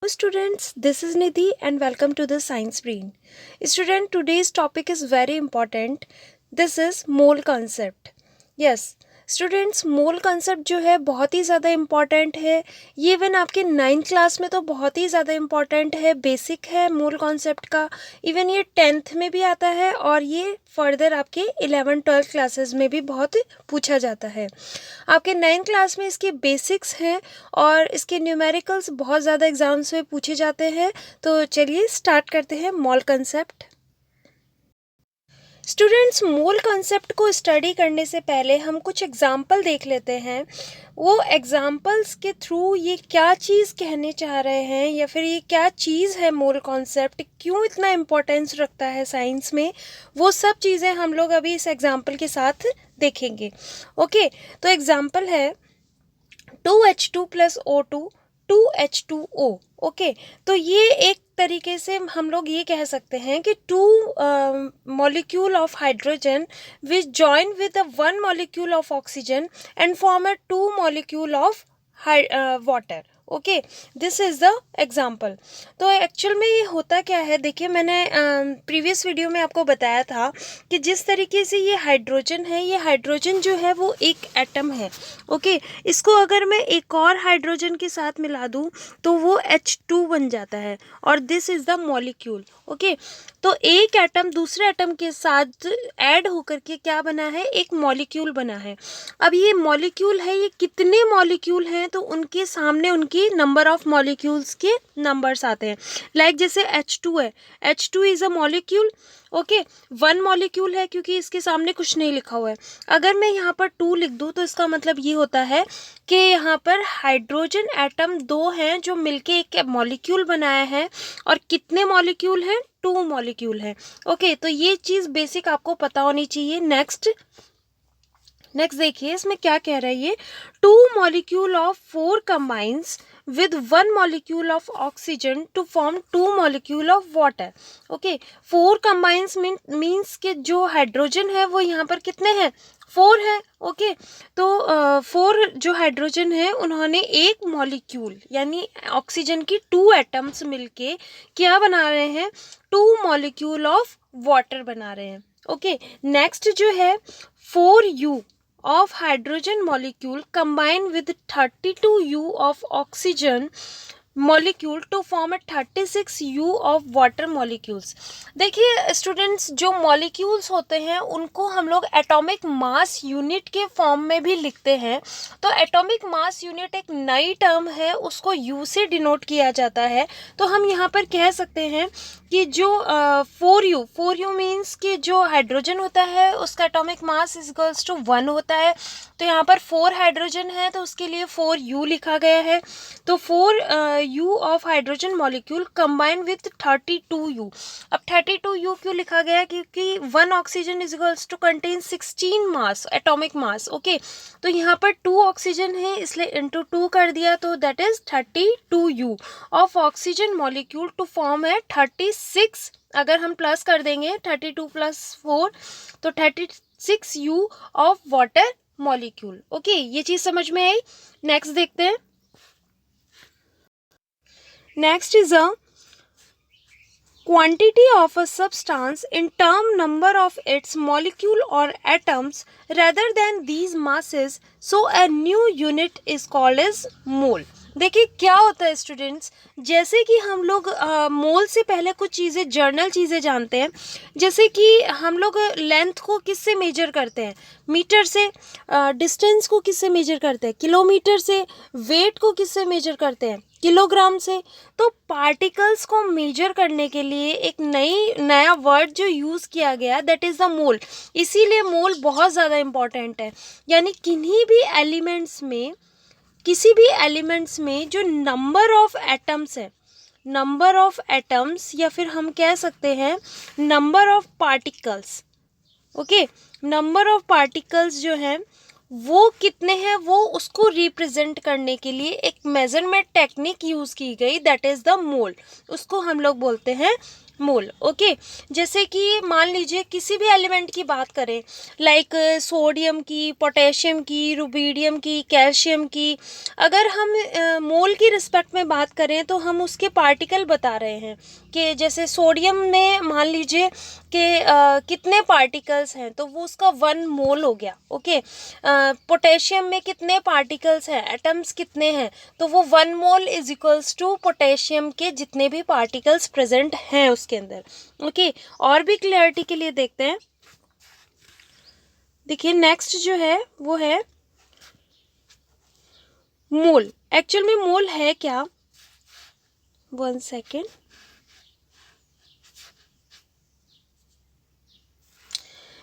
Students, this is Nidhi and welcome to the Science Brain. Student, today's topic is very important. This is mole concept. Yes, students mole concept जो है बहुत ही ज़्यादा important है. ये even आपके 9th class में तो बहुत ही ज़्यादा इम्पॉर्टेंट है, बेसिक है मोल कॉन्सेप्ट का. इवन ये 10th में भी आता है और ये फर्दर आपके 11-12 क्लासेस में भी बहुत पूछा जाता है. आपके 9th क्लास में इसके बेसिक्स हैं और इसके न्यूमेरिकल्स बहुत ज़्यादा एग्जाम्स में पूछे जाते हैं. तो चलिए स्टार्ट करते हैं मोल कंसेप्ट. स्टूडेंट्स, मोल कॉन्सेप्ट को स्टडी करने से पहले हम कुछ एग्जाम्पल देख लेते हैं. वो एग्जाम्पल्स के थ्रू ये क्या चीज़ कहने चाह रहे हैं या फिर ये क्या चीज़ है मोल कॉन्सेप्ट, क्यों इतना इम्पोर्टेंस रखता है साइंस में, वो सब चीज़ें हम लोग अभी इस एग्जाम्पल के साथ देखेंगे. ओके, तो एग्जाम्पल है 2H2 + O2 2H2O. ओके, तो ये एक तरीके से हम लोग ये कह सकते हैं कि two molecule of hydrogen which join with one molecule of oxygen and form a two molecule of water. Okay, this is the example. तो एक्चुअल में ये होता क्या है, देखिए मैंने प्रीवियस वीडियो में आपको बताया था कि जिस तरीके से ये हाइड्रोजन है, ये हाइड्रोजन जो है वो एक एटम है. ओके, इसको अगर मैं एक और हाइड्रोजन के साथ मिला दूँ तो वो H2 बन जाता है और this is the molecule. Okay, तो एक एटम दूसरे एटम के साथ ऐड होकर के क्या बना है, एक मॉलिक्यूल बना है. अब ये मॉलिक्यूल है, ये कितने मॉलिक्यूल हैं तो उनके सामने उनकी नंबर ऑफ मॉलिक्यूल्स के नंबर्स आते हैं. लाइक जैसे H2 है, H2 is a molecule. Okay, one molecule है क्योंकि इसके सामने कुछ नहीं लिखा हुआ है. अगर मैं यहाँ पर 2 लिख दूँ तो इसका मतलब ये होता है कि यहाँ पर हाइड्रोजन एटम 2 हैं जो मिलके एक मॉलिक्यूल बनाया है. और कितने मॉलिक्यूल हैं, 2 मॉलिक्यूल हैं. ओके, तो ये चीज़ बेसिक आपको पता होनी चाहिए. नेक्स्ट देखिए इसमें क्या कह रहा है ये, 2 molecule of 4 combines with 1 molecule of oxygen to form 2 molecule of water. Okay, 4 combines means कि जो हाइड्रोजन है वो यहाँ पर कितने हैं, 4 है. ओके, तो 4 जो हाइड्रोजन है उन्होंने एक मॉलिक्यूल यानी ऑक्सीजन की 2 एटम्स मिलके क्या बना रहे हैं, 2 मॉलिक्यूल ऑफ वाटर बना रहे हैं. ओके, नेक्स्ट जो है 4U of hydrogen molecule combine with 32U of oxygen molecule to form a 36U of water molecules. देखिए स्टूडेंट्स, जो मॉलिक्यूल्स होते हैं उनको हम लोग एटॉमिक मास यूनिट के फॉर्म में भी लिखते हैं. तो एटॉमिक मास यूनिट एक नई टर्म है, उसको U से डिनोट किया जाता है. तो हम यहाँ पर कह सकते हैं कि जो 4U मीन्स कि जो हाइड्रोजन होता है उसका atomic mass is equals to 1 होता है. तो यहाँ पर 4 हाइड्रोजन है तो उसके लिए 4U लिखा गया है. तो 4U of hydrogen molecule combine with 32U. अब 32U क्यों लिखा गया, क्योंकि 1 oxygen is equals to contain 16 mass, atomic mass. Okay, तो यहाँ पर 2 ऑक्सीजन है इसलिए इंटू 2 कर दिया तो that is 32U of oxygen molecule to form है 36. अगर हम प्लस कर देंगे 32 + 4 तो 36U of water molecule. Okay, ये चीज समझ में आई. नेक्स्ट देखते हैं. Next is a quantity of a substance in term number of its molecule or atoms rather than these masses, so a new unit is called as mole. देखिए क्या होता है स्टूडेंट्स, जैसे कि हम लोग मोल से पहले कुछ चीज़ें जर्नल चीज़ें जानते हैं. जैसे कि हम लोग लेंथ को किससे मेजर करते हैं, मीटर से. डिस्टेंस को किससे मेजर करते हैं, किलोमीटर से. वेट को किससे मेजर करते हैं, किलोग्राम से. तो पार्टिकल्स को मेजर करने के लिए एक नया वर्ड जो यूज़ किया गया दैट इज़ द मोल. इसीलिए मोल बहुत ज़्यादा इम्पॉर्टेंट है. यानी किसी भी एलिमेंट्स में जो नंबर ऑफ एटम्स है, नंबर ऑफ एटम्स या फिर हम कह सकते हैं number of particles. Okay, number of particles जो हैं वो कितने हैं, वो उसको रिप्रेजेंट करने के लिए एक मेजरमेंट टेक्निक यूज़ की गई दैट इज़ द मोल. उसको हम लोग बोलते हैं मोल। ओके, जैसे कि मान लीजिए किसी भी एलिमेंट की बात करें, लाइक सोडियम की, पोटेशियम की, रुबीडियम की, कैल्शियम की, अगर हम मोल की रिस्पेक्ट में बात करें तो हम उसके पार्टिकल बता रहे हैं कि जैसे सोडियम में मान लीजिए कि कितने पार्टिकल्स हैं, तो वो उसका 1 मोल हो गया। ओके, पोटेशियम में कितने पार्टिकल्स हैं, एटम्स कितने हैं, तो वो 1 mole is equals to potassium के जितने भी पार्टिकल्स प्रेजेंट हैं उसके अंदर। ओके, और भी क्लियरिटी के लिए देखते हैं। देखिए नेक्स्ट जो है वो है मोल। एक्चुअल में मोल है क्या, 1 सेकेंड।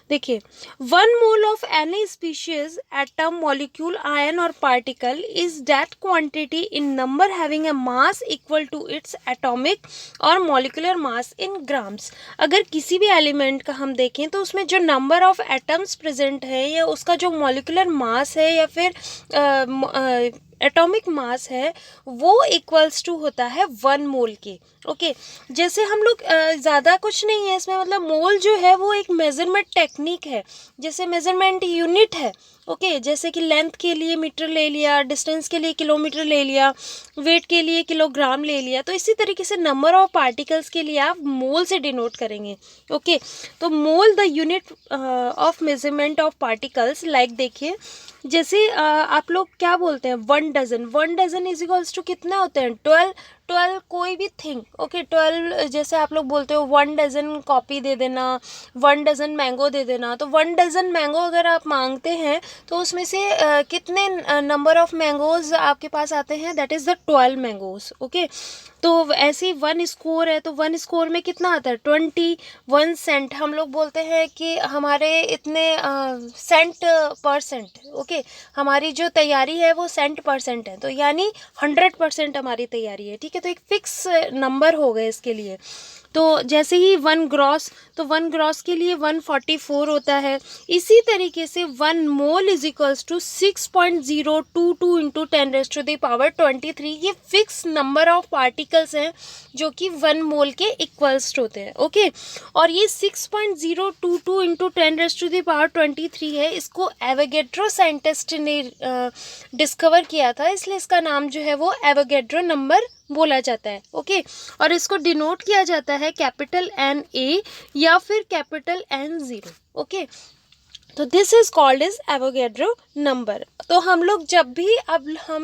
देखिए 1 mole of any species atom molecule ion और particle is that quantity in number having a mass equal to its atomic और मॉलिक्यूलर मास इन ग्राम्स। अगर किसी भी एलिमेंट का हम देखें तो उसमें जो नंबर ऑफ एटम्स प्रेजेंट है या उसका जो मॉलिक्यूलर मास है या फिर एटॉमिक मास है वो इक्वल्स टू होता है 1 मोल के। ओके, जैसे हम लोग ज़्यादा कुछ नहीं है इसमें, मतलब मोल जो है वो एक मेजरमेंट टेक्निक है, जैसे मेजरमेंट यूनिट है। ओके, जैसे कि लेंथ के लिए मीटर ले लिया, डिस्टेंस के लिए किलोमीटर ले लिया, वेट के लिए किलोग्राम ले लिया, तो इसी तरीके से नंबर ऑफ पार्टिकल्स के लिए आप मोल से डिनोट करेंगे। ओके, तो mole the unit of measurement of particles. Like देखिए जैसे आप लोग क्या बोलते हैं 1 dozen, 1 dozen is equals to कितने होते हैं 12 कोई भी थिंग। ओके, 12 जैसे आप लोग बोलते हो 1 डजन कॉपी दे देना, 1 डजन मैंगो दे देना, तो 1 डजन मैंगो अगर आप मांगते हैं तो उसमें से कितने नंबर ऑफ मैंगोज आपके पास आते हैं, that is the 12 mangoes. Okay, तो ऐसे ही 1 स्कोर है तो 1 स्कोर में कितना आता है 21 सेंट। हम लोग बोलते हैं कि हमारे इतने सेंट परसेंट। ओके, हमारी जो तैयारी है वो सेंट परसेंट है, तो यानी 100% हमारी तैयारी है। ठीक है, तो एक फिक्स नंबर हो गए इसके लिए। तो जैसे ही 1 ग्रॉस, तो 1 ग्रॉस के लिए 144 होता है। इसी तरीके से 1 mole is equals to 6.022 into 10⁻23। ये फिक्स नंबर ऑफ पार्टिकल्स हैं जो कि 1 मोल के इक्वल्स होते हैं। ओके, और ये 6.022 इंटू 10⁻23 है, इसको एवोगैड्रो साइंटिस्ट ने डिस्कवर किया था, इसलिए इसका नाम जो है वो एवोगैड्रो नंबर बोला जाता है। ओके, और इसको डिनोट किया जाता है कैपिटल NA या फिर कैपिटल N0। ओके, तो this is called is Avogadro number. तो हम लोग जब भी अब हम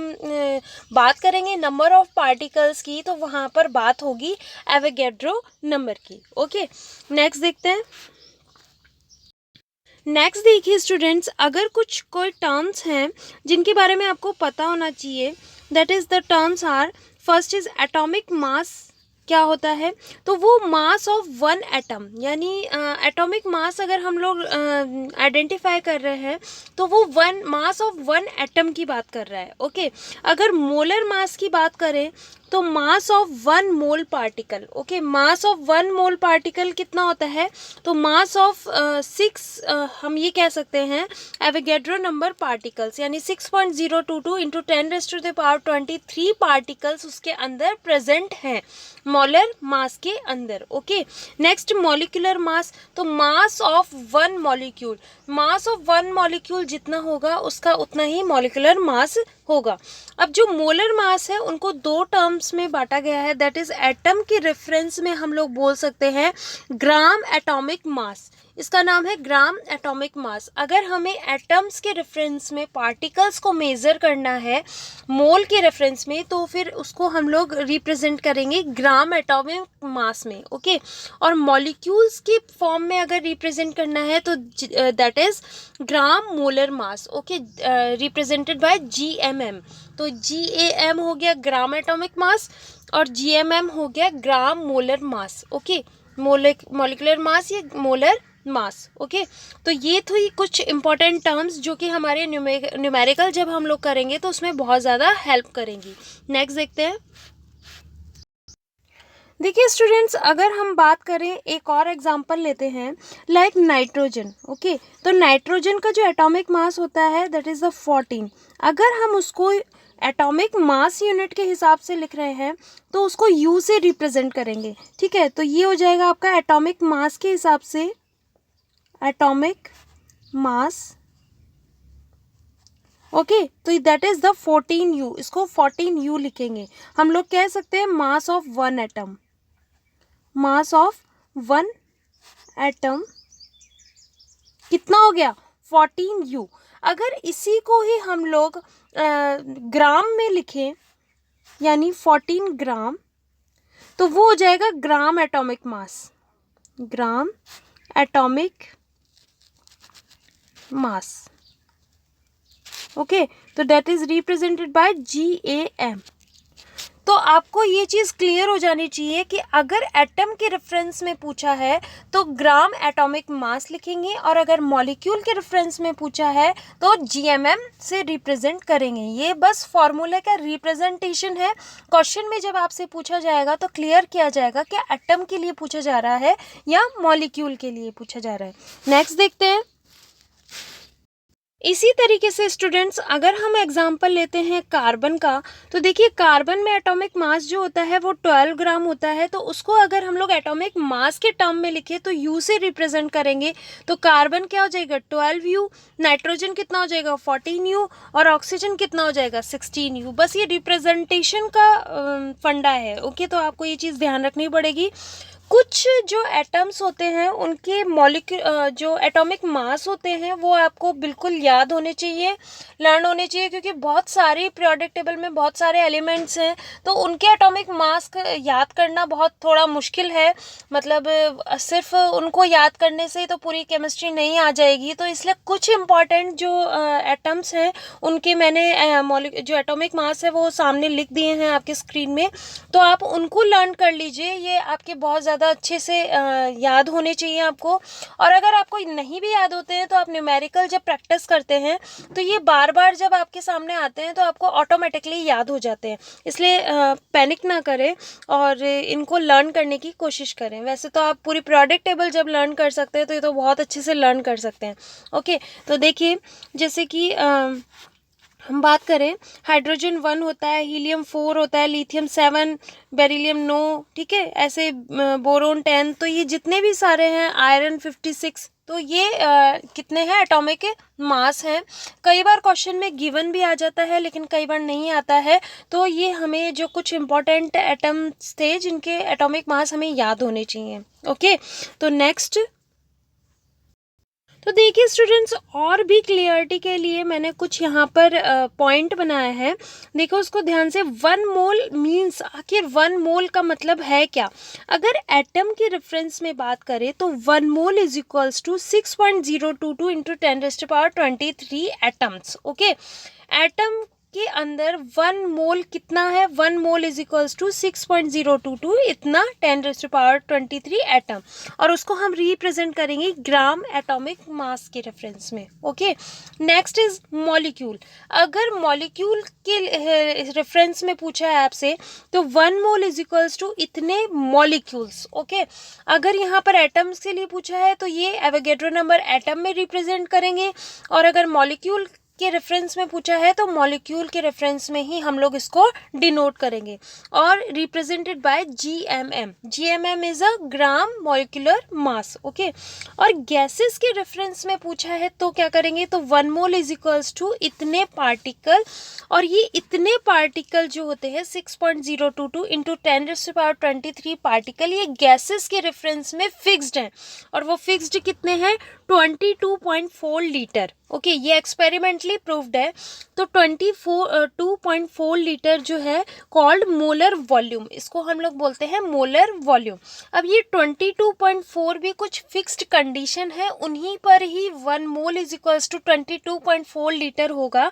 बात करेंगे नंबर ऑफ पार्टिकल्स की तो वहाँ पर बात होगी एवोगैड्रो नंबर की। ओके, नेक्स्ट देखते हैं। नेक्स्ट देखिए स्टूडेंट्स, अगर कोई टर्म्स हैं जिनके बारे में आपको पता होना चाहिए, that is the terms are, first is atomic mass. क्या होता है, तो वो मास ऑफ 1 एटम, यानी एटॉमिक मास अगर हम लोग आइडेंटिफाई कर रहे हैं तो वो मास ऑफ 1 एटम की बात कर रहा है। ओके, अगर मोलर मास की बात करें तो मास of 1 mole particle. Okay, mass of 1 mole particle कितना होता है, तो मास ऑफ 6 हम ये कह सकते हैं एवोगैड्रो नंबर पार्टिकल्स, यानी 6.022 इंटू 10⁻23 पार्टिकल्स उसके अंदर प्रेजेंट हैं मोलर मास के अंदर। ओके, नेक्स्ट मॉलिक्यूलर मास, तो मास of 1 molecule, mass of 1 molecule जितना होगा उसका उतना ही मॉलिक्यूलर मास होगा। अब जो मोलर मास है उनको 2 टर्म्स में बांटा गया है, दैट इज एटम के रेफरेंस में हम लोग बोल सकते हैं ग्राम एटॉमिक मास, इसका नाम है ग्राम एटॉमिक मास। अगर हमें एटम्स के रेफरेंस में पार्टिकल्स को मेज़र करना है मोल के रेफरेंस में, तो फिर उसको हम लोग रिप्रेजेंट करेंगे ग्राम एटॉमिक मास में। ओके, और मॉलिक्यूल्स की फॉर्म में अगर रिप्रेजेंट करना है तो that is gram molar mass. Okay, represented by GMM। तो GAM हो गया ग्राम एटॉमिक मास और GMM हो गया ग्राम molar mass. Okay, molecular mass या मोलर मास। ओके, तो ये थी कुछ इंपॉर्टेंट टर्म्स जो कि हमारे न्यूमेरिकल जब हम लोग करेंगे तो उसमें बहुत ज़्यादा हेल्प करेंगी। नेक्स्ट देखते हैं। देखिए स्टूडेंट्स, अगर हम बात करें एक और एग्जांपल लेते हैं, लाइक नाइट्रोजन। ओके, तो नाइट्रोजन का जो एटॉमिक मास होता है दैट इज़ द 14। अगर हम उसको एटॉमिक मास यूनिट के हिसाब से लिख रहे हैं तो उसको यू से रिप्रेजेंट करेंगे, ठीक है। तो ये हो जाएगा आपका एटॉमिक मास के हिसाब से, एटॉमिक मास, ओके। तो दैट इज द 14U, इसको 14U लिखेंगे। हम लोग कह सकते हैं mass of one atom, mass of one atom कितना हो गया 14U। अगर इसी को ही हम लोग ग्राम में लिखें यानी 14 ग्राम, तो वो हो जाएगा gram atomic mass, gram atomic mass, okay. तो that is represented by GAM। तो आपको ये चीज़ क्लियर हो जानी चाहिए कि अगर एटम के रेफरेंस में पूछा है तो ग्राम एटॉमिक मास लिखेंगे, और अगर मॉलिक्यूल के रेफरेंस में पूछा है तो GMM से रिप्रेजेंट करेंगे। ये बस फॉर्मूले का रिप्रेजेंटेशन है। क्वेश्चन में जब आपसे पूछा जाएगा तो क्लियर किया जाएगा कि एटम के लिए पूछा जा रहा है या मॉलिक्यूल के लिए पूछा जा रहा है। नेक्स्ट देखते हैं। इसी तरीके से स्टूडेंट्स अगर हम एग्जाम्पल लेते हैं कार्बन का, तो देखिए कार्बन में एटॉमिक मास जो होता है वो 12 ग्राम होता है। तो उसको अगर हम लोग एटॉमिक मास के टर्म में लिखे तो U से रिप्रेजेंट करेंगे। तो कार्बन क्या हो जाएगा 12U, नाइट्रोजन कितना हो जाएगा 14U, और ऑक्सीजन कितना हो जाएगा 16U। बस ये रिप्रेजेंटेशन का फंडा है, ओके। तो आपको ये चीज़ ध्यान रखनी पड़ेगी। कुछ जो एटम्स होते हैं उनके मॉलिक्यूल जो एटॉमिक मास होते हैं वो आपको बिल्कुल याद होने चाहिए, लर्न होने चाहिए, क्योंकि बहुत सारे पीरियोडिक टेबल में बहुत सारे एलिमेंट्स हैं तो उनके एटॉमिक मास याद करना बहुत थोड़ा मुश्किल है। मतलब सिर्फ उनको याद करने से तो पूरी केमिस्ट्री नहीं आ जाएगी। तो इसलिए कुछ इम्पॉर्टेंट जो एटम्स हैं उनके मैंने जो एटॉमिक मास है वो सामने लिख दिए हैं आपके स्क्रीन में, तो आप उनको लर्न कर लीजिए। ये आपके बहुत ज़्यादा अच्छे से याद होने चाहिए आपको। और अगर आपको नहीं भी याद होते हैं तो आप न्यूमेरिकल जब प्रैक्टिस करते हैं तो ये बार बार जब आपके सामने आते हैं तो आपको ऑटोमेटिकली याद हो जाते हैं। इसलिए पैनिक ना करें और इनको लर्न करने की कोशिश करें। वैसे तो आप पूरी पीरियोडिक टेबल जब लर्न कर सकते हैं तो ये तो बहुत अच्छे से लर्न कर सकते हैं, ओके। तो देखिए जैसे कि हम बात करें, हाइड्रोजन 1 होता है, हीलियम 4 होता है, लिथियम 7, बेरिलियम 9, ठीक है, ऐसे बोरोन 10। तो ये जितने भी सारे हैं, आयरन 56, तो ये कितने हैं एटॉमिक मास हैं। कई बार क्वेश्चन में गिवन भी आ जाता है लेकिन कई बार नहीं आता है। तो ये हमें जो कुछ इंपॉर्टेंट एटम्स थे जिनके एटॉमिक मास हमें याद होने चाहिए, ओके। तो नेक्स्ट, तो देखिए स्टूडेंट्स और भी क्लियरिटी के लिए मैंने कुछ यहाँ पर पॉइंट बनाया है। देखो उसको ध्यान से। 1 मोल मीन्स, आखिर 1 मोल का मतलब है क्या। अगर एटम के रेफरेंस में बात करें तो 1 mole is equals to 6.022 into 10⁻23 atoms, okay. Atom के अंदर 1 मोल कितना है, 1 मोल इज इक्वल्स टू 6.022, इतना 10⁻23 एटम, और उसको हम रिप्रेजेंट करेंगे ग्राम एटॉमिक मास के रेफरेंस में, ओके। Next is molecule. अगर मॉलिक्यूल के रेफरेंस में पूछा है आपसे तो 1 मोल इज इक्वल्स टू इतने मॉलिक्यूल्स, ओके। अगर यहाँ पर एटम्स के लिए पूछा है तो ये एवोगैड्रो नंबर एटम में रिप्रेजेंट करेंगे, और अगर मॉलिक्यूल के रेफरेंस में पूछा है तो मॉलिक्यूल के रेफरेंस में ही हम लोग इसको डिनोट करेंगे, और represented by GMM। GMM is a gram molecular mass, okay. और गैसेस के रेफरेंस में पूछा है तो क्या करेंगे, तो 1 मोल इज इक्वल्स टू इतने पार्टिकल, और ये इतने पार्टिकल जो होते हैं 6.022 इंटू 10⁻23 पार्टिकल, ये गैसेस के रेफरेंस में फिक्स्ड हैं, और वो फिक्स्ड कितने हैं 22.4 लीटर, ओके। ये एक्सपेरिमेंटली प्रूव्ड है। तो 2.4 लीटर जो है कॉल्ड मोलर वॉल्यूम, इसको हम लोग बोलते हैं मोलर वॉल्यूम। अब ये 22.4 भी कुछ फिक्स्ड कंडीशन है, उन्हीं पर ही 1 mole is equals to 22.4 litre होगा।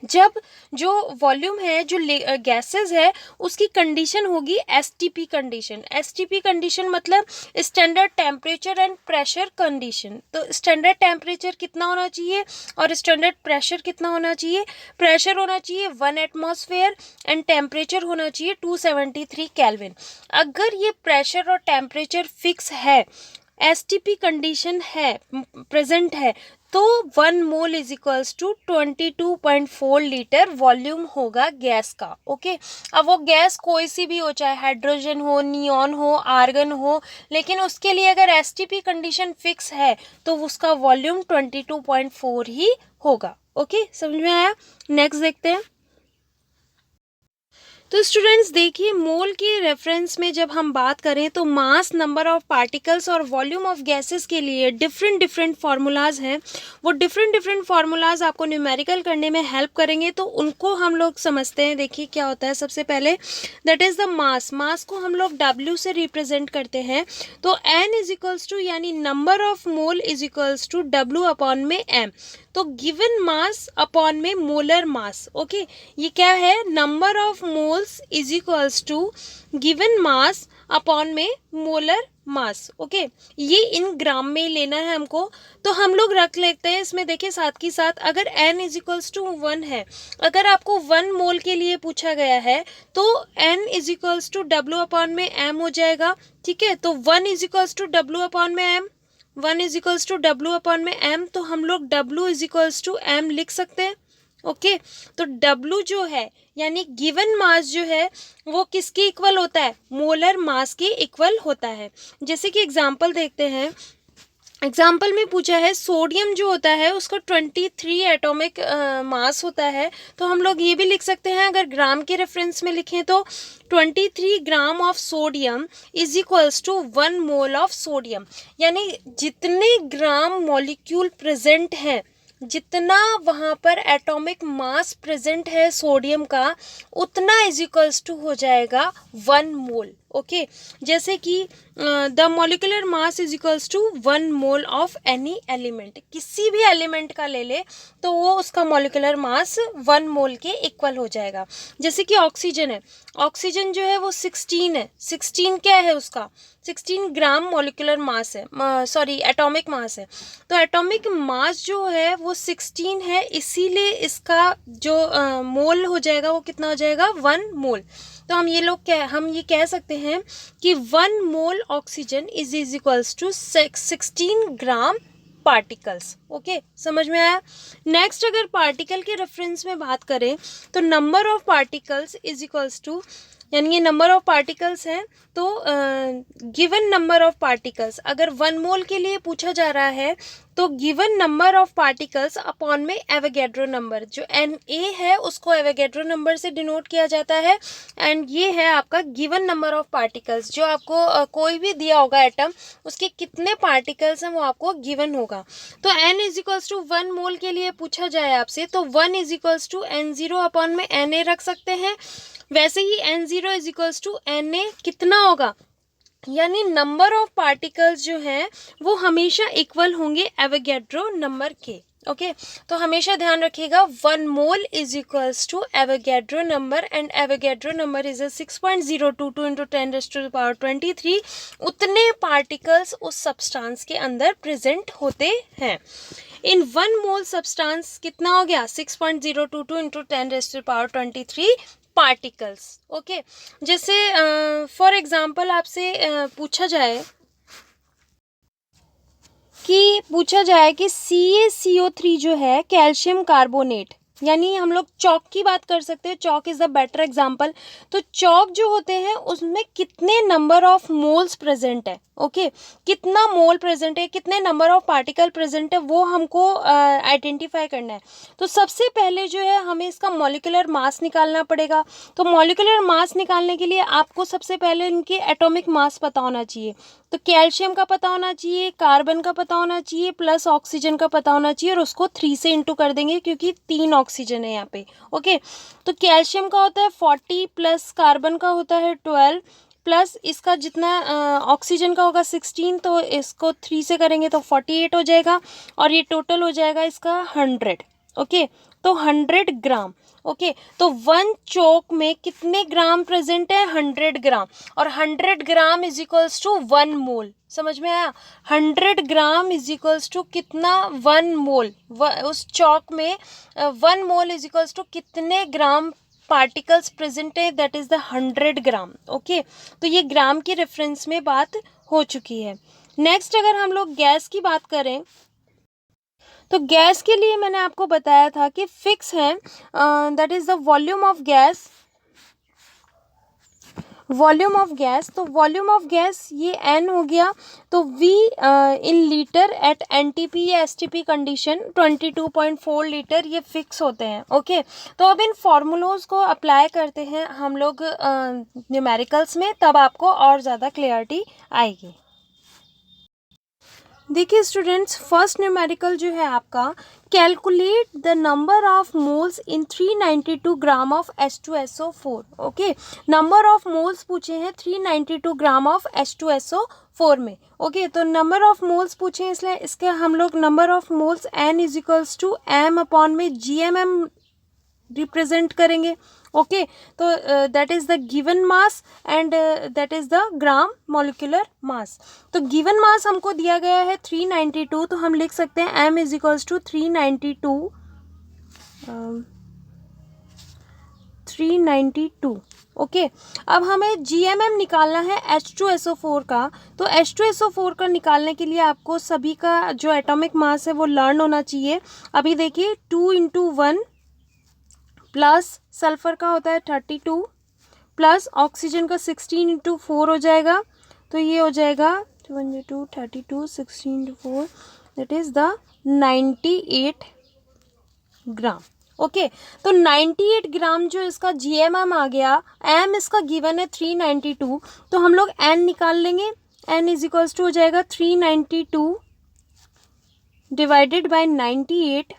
जब जो वॉल्यूम है, जो गैसेस है, उसकी कंडीशन होगी STP कंडीशन। STP कंडीशन मतलब standard temperature and pressure condition. तो स्टैंडर्ड टेम्परेचर कितना होना चाहिए और स्टैंडर्ड प्रेशर कितना होना चाहिए। प्रेशर होना चाहिए 1 एटमॉस्फेयर एंड टेम्परेचर होना चाहिए 273 केल्विन। अगर ये प्रेशर और टेम्परेचर फिक्स है, STP कंडीशन है, प्रेजेंट है, तो 1 mole is equals to 22.4 litre volume होगा गैस का। ओके, अब वो गैस कोई सी भी हो, चाहे हाइड्रोजन हो, नियॉन हो, आर्गन हो, लेकिन उसके लिए अगर एसटीपी कंडीशन फिक्स है तो उसका वॉल्यूम 22.4 ही होगा। ओके, समझ में आया? नेक्स्ट देखते हैं। तो स्टूडेंट्स देखिए, मोल के रेफरेंस में जब हम बात करें तो मास, नंबर ऑफ पार्टिकल्स और वॉल्यूम ऑफ गैसेस के लिए डिफरेंट डिफरेंट फार्मूलाज हैं। वो डिफरेंट डिफरेंट फार्मूलाज आपको न्यूमेरिकल करने में हेल्प करेंगे, तो उनको हम लोग समझते हैं। देखिए क्या होता है, सबसे पहले दैट इज़ द मास। मास को हम लोग W से रिप्रेजेंट करते हैं। तो N इज इक्वल्स टू, यानी number of mole is equals to W upon में M। तो गिवन मास अपॉन में मोलर मास। ओके, ये क्या है, number of moles is equals to given mass upon में मोलर मास। ओके, ये in ग्राम में लेना है हमको, तो हम लोग रख लेते हैं इसमें। देखिए साथ की साथ अगर n इज इक्वल्स टू 1 है, अगर आपको 1 मोल के लिए पूछा गया है तो n is equals to W upon में m हो जाएगा। ठीक है, तो 1 is equals to W upon में m, 1 is equals to W upon में m, तो हम लोग W is equals to m लिख सकते हैं। ओके, तो W जो है यानी गिवन मास जो है वो किसके इक्वल होता है, मोलर मास के इक्वल होता है। जैसे कि एग्जांपल देखते हैं। एग्जाम्पल में पूछा है सोडियम जो होता है उसका 23 एटॉमिक मास होता है, तो हम लोग ये भी लिख सकते हैं, अगर ग्राम के रेफरेंस में लिखें तो 23 gram of sodium is equals to 1 mole of sodium. यानी जितने ग्राम मॉलिक्यूल प्रेजेंट हैं, जितना वहाँ पर एटॉमिक मास प्रेजेंट है सोडियम का, उतना इज इक्वल्स टू हो जाएगा 1 मोल। ओके, जैसे कि the molecular mass is equals to 1 mole of any element. किसी भी एलिमेंट का ले ले तो वो उसका मॉलिक्यूलर मास 1 मोल के इक्वल हो जाएगा। जैसे कि ऑक्सीजन है, ऑक्सीजन जो है वो 16 है। 16 क्या है उसका, 16 ग्राम मॉलिक्यूलर मास है, सॉरी एटॉमिक मास है। तो एटॉमिक मास जो है वो 16 है, इसीलिए इसका जो मोल हो जाएगा वो कितना हो जाएगा, 1 मोल। तो हम ये कह सकते हैं कि 1 mole oxygen is equals to 16 gram particles. Okay, समझ में आया? नेक्स्ट, अगर पार्टिकल के रेफरेंस में बात करें तो number of particles is equals to, यानी ये नंबर ऑफ पार्टिकल्स हैं, तो गिवन नंबर ऑफ पार्टिकल्स अगर 1 मोल के लिए पूछा जा रहा है तो given number of particles upon में एवोगैड्रो नंबर, जो Na है उसको एवोगैड्रो नंबर से डिनोट किया जाता है। एंड ये है आपका गिवन नंबर ऑफ पार्टिकल्स, जो आपको कोई भी दिया होगा एटम, उसके कितने पार्टिकल्स हैं वो आपको गिवन होगा। तो n is equals to 1 mole के लिए पूछा जाए आपसे तो 1 is equals to N0 upon में Na रख सकते हैं। वैसे ही N0 is equals to Na कितना होगा, यानी नंबर ऑफ पार्टिकल्स जो हैं वो हमेशा इक्वल होंगे एवोगैड्रो नंबर के। ओके, तो हमेशा ध्यान रखिएगा 1 mole is equals to Avogadro number, and Avogadro number is 6.022 into 10⁻23। उतने पार्टिकल्स उस सब्सटेंस के अंदर प्रेजेंट होते हैं। इन 1 मोल सब्सटेंस कितना हो गया, 6.022 इंटू 10⁻23 पार्टिकल्स। ओके, जैसे फॉर एग्जांपल आपसे पूछा जाए कि CaCO3 जो है कैल्शियम कार्बोनेट, यानी हम लोग चौक की बात कर सकते हैं, चौक इज द बेटर एग्जांपल। तो चौक जो होते हैं उसमें कितने नंबर ऑफ मोल्स प्रेजेंट है, ओके, कितना मोल प्रेजेंट है, कितने नंबर ऑफ पार्टिकल प्रेजेंट है, वो हमको आइडेंटिफाई करना है। तो सबसे पहले जो है हमें इसका मॉलिक्यूलर मास निकालना पड़ेगा। तो मॉलिक्यूलर मास निकालने के लिए आपको सबसे पहले इनके एटॉमिक मास पता होना चाहिए। तो कैल्शियम का पता होना चाहिए, कार्बन का पता होना चाहिए, प्लस ऑक्सीजन का पता होना चाहिए, और उसको 3 से इंटू कर देंगे क्योंकि 3 ऑक्सीजन है यहाँ पे। ओके, तो कैल्शियम का होता है 40, प्लस कार्बन का होता है 12, प्लस इसका जितना ऑक्सीजन का होगा 16, तो इसको 3 से करेंगे तो 48 हो जाएगा, और ये टोटल हो जाएगा इसका 100। ओके, तो 100 ग्राम। ओके, तो 1 चौक में कितने ग्राम प्रेजेंट है, 100 ग्राम, और 100 ग्राम इज इक्वल्स टू 1 मोल। समझ में आया? 100 ग्राम इज इक्वल्स टू कितना, 1 मोल। उस चौक में 1 मोल इज इक्वल्स टू कितने ग्राम पार्टिकल्स प्रेजेंट है, that is the 100 gram. Okay, तो ये ग्राम के रेफरेंस में बात हो चुकी है। नेक्स्ट, अगर हम लोग गैस की बात करें तो गैस के लिए मैंने आपको बताया था कि फिक्स है, that is the volume of gas, volume of gas. तो वॉल्यूम ऑफ गैस ये एन हो गया, तो V in litre at NTP या एसटीपी कंडीशन 22.4 लीटर, ये फिक्स होते हैं। ओके, तो अब इन फॉर्मूलोज को अप्लाई करते हैं हम लोग न्यूमेरिकल्स में, तब आपको और ज़्यादा क्लियरिटी आएगी। देखिए स्टूडेंट्स, फर्स्ट न्यूमेरिकल जो है आपका, calculate the number of moles in 392 gram of H2SO4। Okay, number of moles पूछे हैं 392 ग्राम ऑफ H2SO4 में। ओके, तो नंबर ऑफ मोल्स पूछे हैं, इसलिए इसके हम लोग number of moles N is equals to M upon में GMM रिप्रेजेंट करेंगे। ओके, तो that is the given mass and that is the gram molecular mass. तो गिवन मास हमको दिया गया है 392, तो हम लिख सकते हैं m is equals to 392। Okay, अब हमें GMM निकालना है H2SO4 का। तो H2SO4 का निकालने के लिए आपको सभी का जो एटॉमिक मास है वो लर्न होना चाहिए। अभी देखिए 2 × 1 प्लस सल्फर का होता है 32 प्लस ऑक्सीजन का 16 × 4 हो जाएगा, तो ये हो जाएगा 2 32 16 × 4 that is the 98 gram. Okay, तो 98 ग्राम जो इसका GMM आ गया, M इसका गिवन है 392, तो हम लोग N निकाल लेंगे। N इज इक्वल्स टू हो जाएगा 392 डिवाइडेड बाय 98,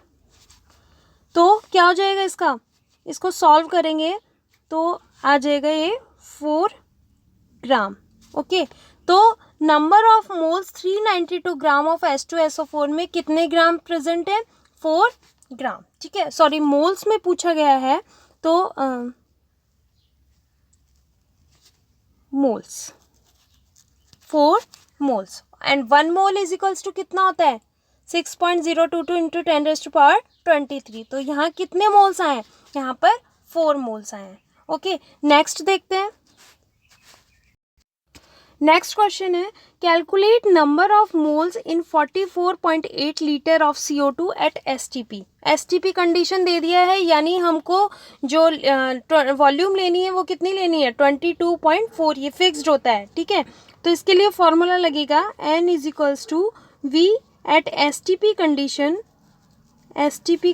तो क्या हो जाएगा इसका, इसको सॉल्व करेंगे तो आ जाएगा ये 4 ग्राम। ओके, तो number of moles 392 gram of H2SO4 में कितने ग्राम प्रेजेंट है, 4 ग्राम। ठीक है, सॉरी मोल्स में पूछा गया है, तो moles 4 moles and 1 mole is equals to कितना होता है 6.022 इंटू 10⁻23। तो यहाँ कितने मोल्स आए हैं, यहाँ पर 4 मोल्स आए हैं। ओके, नेक्स्ट देखते हैं। नेक्स्ट क्वेश्चन है, calculate number of moles in 44.8 litre of CO2 at STP। STP condition दे दिया है, यानी हमको जो वॉल्यूम लेनी है वो कितनी लेनी है 22.4, ये फिक्स्ड होता है। ठीक है, तो इसके लिए फॉर्मूला लगेगा N is equals to V at STP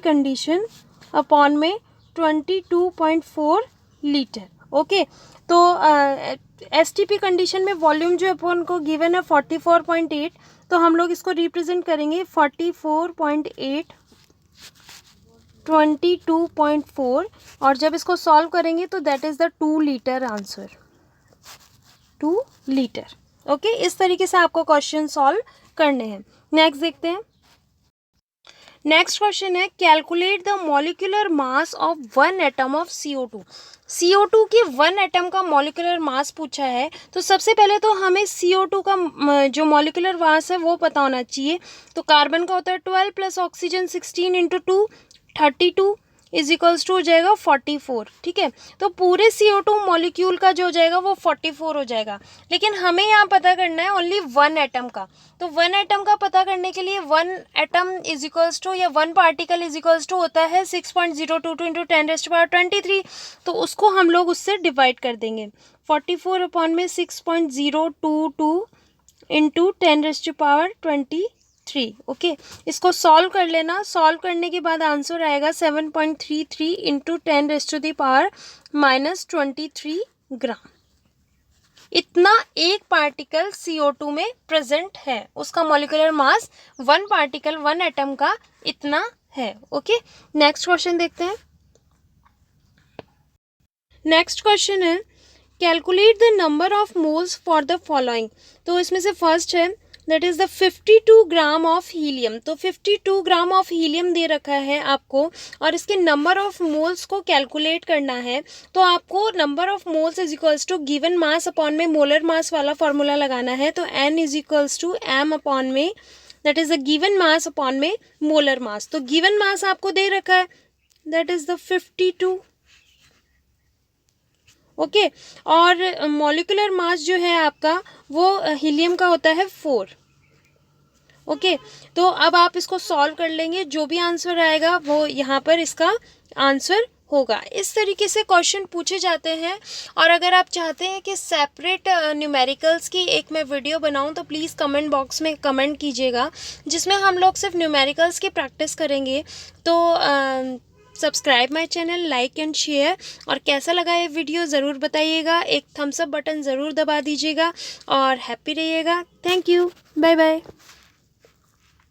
condition upon में 22.4 लीटर। ओके, तो STP कंडीशन में वॉल्यूम जो अपन को गिवन है 44.8, तो हम लोग इसको रिप्रेजेंट करेंगे 44.8 22.4, और जब इसको सॉल्व करेंगे तो that is the 2 litre answer, 2 litre. Okay, इस तरीके से आपको क्वेश्चन सॉल्व करने हैं। नेक्स्ट देखते हैं। नेक्स्ट क्वेश्चन है, calculate the molecular mass of 1 atom of CO2। CO2 की 1 एटम का मॉलिक्यूलर मास पूछा है, तो सबसे पहले तो हमें CO2 का जो मॉलिक्यूलर मास है वो पता होना चाहिए। तो कार्बन का होता है 12 plus oxygen 16 × 2 32 is equals to हो जाएगा 44। ठीक है, तो पूरे CO2 मॉलिक्यूल का जो हो जाएगा वो 44 हो जाएगा, लेकिन हमें यहाँ पता करना है ओनली 1 एटम का। तो 1 एटम का पता करने के लिए 1 एटम इज इक्वल्स टू या 1 पार्टिकल इज इक्वल्स टू होता है 6.022 इंटू 10⁻23, तो उसको हम लोग उससे डिवाइड कर देंगे। 44 अपॉन में 6.022 इंटू 10⁻23। ओके, इसको सॉल्व कर लेना। सॉल्व करने के बाद आंसर आएगा 7.33 इंटू 10⁻⁻23 ग्राम। इतना एक पार्टिकल CO2 में प्रेजेंट है, उसका मॉलिक्यूलर मास 1 पार्टिकल 1 एटम का इतना है। ओके, नेक्स्ट क्वेश्चन देखते हैं। नेक्स्ट क्वेश्चन है, calculate the number of moles for the following. तो इसमें से फर्स्ट है that is the 52 gram of helium. तो 52 ग्राम ऑफ हीलियम दे रखा है आपको, और इसके नंबर ऑफ मोल्स को कैलकुलेट करना है। तो आपको number of moles is equals to given mass upon में मोलर मास वाला फॉर्मूला लगाना है। तो N is equals to M upon में that is the given mass upon में मोलर मास। तो गिवन मास आपको दे रखा है दैट इज द 52। ओके, और मॉलिक्यूलर मास जो है आपका वो हीलियम का होता है 4। ओके, तो अब आप इसको सॉल्व कर लेंगे, जो भी आंसर आएगा वो यहाँ पर इसका आंसर होगा। इस तरीके से क्वेश्चन पूछे जाते हैं। और अगर आप चाहते हैं कि सेपरेट न्यूमेरिकल्स की एक मैं वीडियो बनाऊं तो प्लीज़ कमेंट बॉक्स में कमेंट कीजिएगा, जिसमें हम लोग सिर्फ न्यूमेरिकल्स की प्रैक्टिस करेंगे। तो subscribe my channel, like and share, और कैसा लगा ये वीडियो ज़रूर बताइएगा। एक थम्स अप बटन ज़रूर दबा दीजिएगा और हैप्पी रहिएगा। Thank you, bye bye.